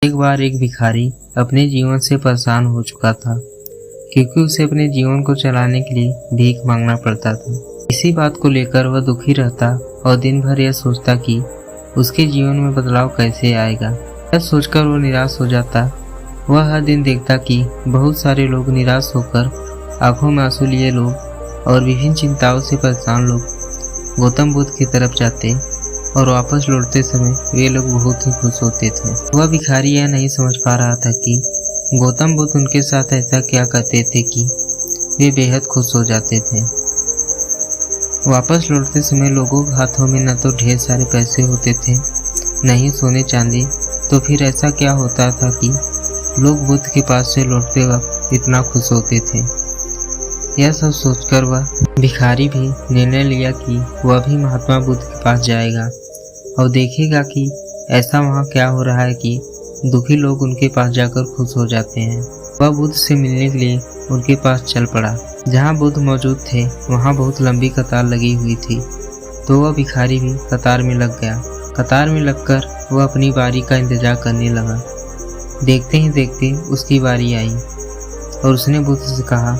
एक बार एक भिखारी अपने जीवन से परेशान हो चुका था, क्योंकि उसे अपने जीवन को चलाने के लिए भीख मांगना पड़ता था। इसी बात को लेकर वह दुखी रहता और दिन भर यह सोचता कि उसके जीवन में बदलाव कैसे आएगा। यह सोचकर वो निराश हो जाता। वह हर दिन देखता कि बहुत सारे लोग निराश होकर आंखों में आंसू लिए लोग और विभिन्न चिंताओं से परेशान लोग गौतम बुद्ध की तरफ जाते और वापस लौटते समय वे लोग बहुत ही खुश होते थे। वह भिखारी यह नहीं समझ पा रहा था कि गौतम बुद्ध उनके साथ ऐसा क्या करते थे कि वे बेहद खुश हो जाते थे। वापस लौटते समय लोगों के हाथों में न तो ढेर सारे पैसे होते थे, न ही सोने चांदी। तो फिर ऐसा क्या होता था कि लोग बुद्ध के पास से लौटते वक्त इतना खुश होते थे। यह सब सोचकर वह भिखारी भी निर्णय लिया कि वह भी महात्मा बुद्ध के पास जाएगा और देखेगा कि ऐसा वहाँ क्या हो रहा है कि दुखी लोग उनके पास जाकर खुश हो जाते हैं। वह बुद्ध से मिलने के लिए उनके पास चल पड़ा। जहाँ बुद्ध मौजूद थे वहाँ बहुत लंबी कतार लगी हुई थी, तो वह भिखारी भी कतार में लग गया। कतार में लगकर वह अपनी बारी का इंतजार करने लगा। देखते ही देखते उसकी बारी आई और उसने बुद्ध से कहा,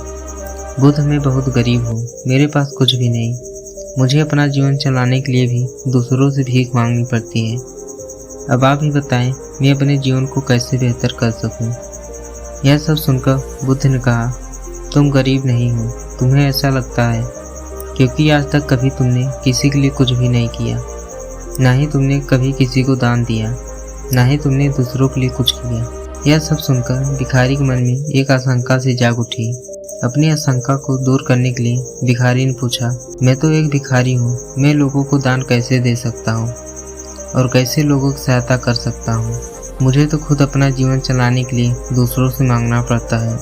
बुद्ध, मैं बहुत गरीब हूँ, मेरे पास कुछ भी नहीं। मुझे अपना जीवन चलाने के लिए भी दूसरों से भीख मांगनी पड़ती है। अब आप ही बताएं, मैं अपने जीवन को कैसे बेहतर कर सकूं। यह सब सुनकर बुद्ध ने कहा, तुम गरीब नहीं हो, तुम्हें ऐसा लगता है क्योंकि आज तक कभी तुमने किसी के लिए कुछ भी नहीं किया, ना ही तुमने कभी किसी को दान दिया, ना ही तुमने दूसरों के लिए कुछ किया। यह सब सुनकर भिखारी के मन में एक आशंका से जाग उठी। अपनी आशंका को दूर करने के लिए भिखारी ने पूछा, मैं तो एक भिखारी हूँ, मैं लोगों को दान कैसे दे सकता हूँ और कैसे लोगों की सहायता कर सकता हूँ। मुझे तो खुद अपना जीवन चलाने के लिए दूसरों से मांगना पड़ता है।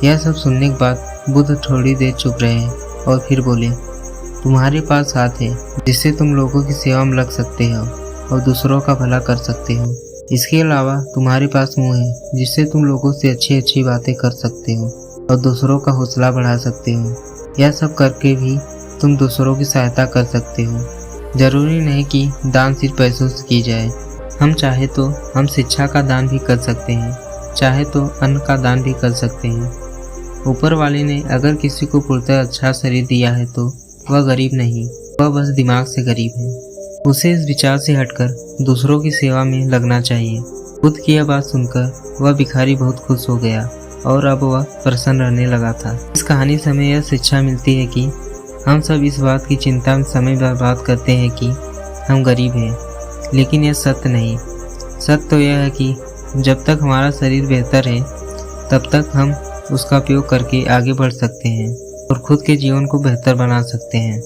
यह सब सुनने के बाद बुद्ध थोड़ी देर चुप रहे और फिर बोले, तुम्हारे पास हाथ है जिससे तुम लोगों की सेवा में लग सकते हो और दूसरों का भला कर सकते हो। इसके अलावा तुम्हारे पास मुंह है जिससे तुम लोगों से अच्छी अच्छी बातें कर सकते हो और दूसरों का हौसला बढ़ा सकते हो। यह सब करके भी तुम दूसरों की सहायता कर सकते हो। जरूरी नहीं कि दान सिर्फ पैसों से की जाए। हम चाहे तो हम शिक्षा का दान भी कर सकते हैं, चाहे तो अन्न का दान भी कर सकते हैं। ऊपर वाले ने अगर किसी को पूर्णतः अच्छा शरीर दिया है तो वह गरीब नहीं, वह बस दिमाग से गरीब है। उसे इस विचार से हटकर दूसरों की सेवा में लगना चाहिए। बुद्ध की यह बात सुनकर वह भिखारी बहुत खुश हो गया और अब वह प्रसन्न रहने लगा था। इस कहानी से हमें यह शिक्षा मिलती है कि हम सब इस बात की चिंता में समय बर्बाद करते हैं कि हम गरीब हैं, लेकिन यह सत्य नहीं। सत्य तो यह है कि जब तक हमारा शरीर बेहतर है तब तक हम उसका उपयोग करके आगे बढ़ सकते हैं और खुद के जीवन को बेहतर बना सकते हैं।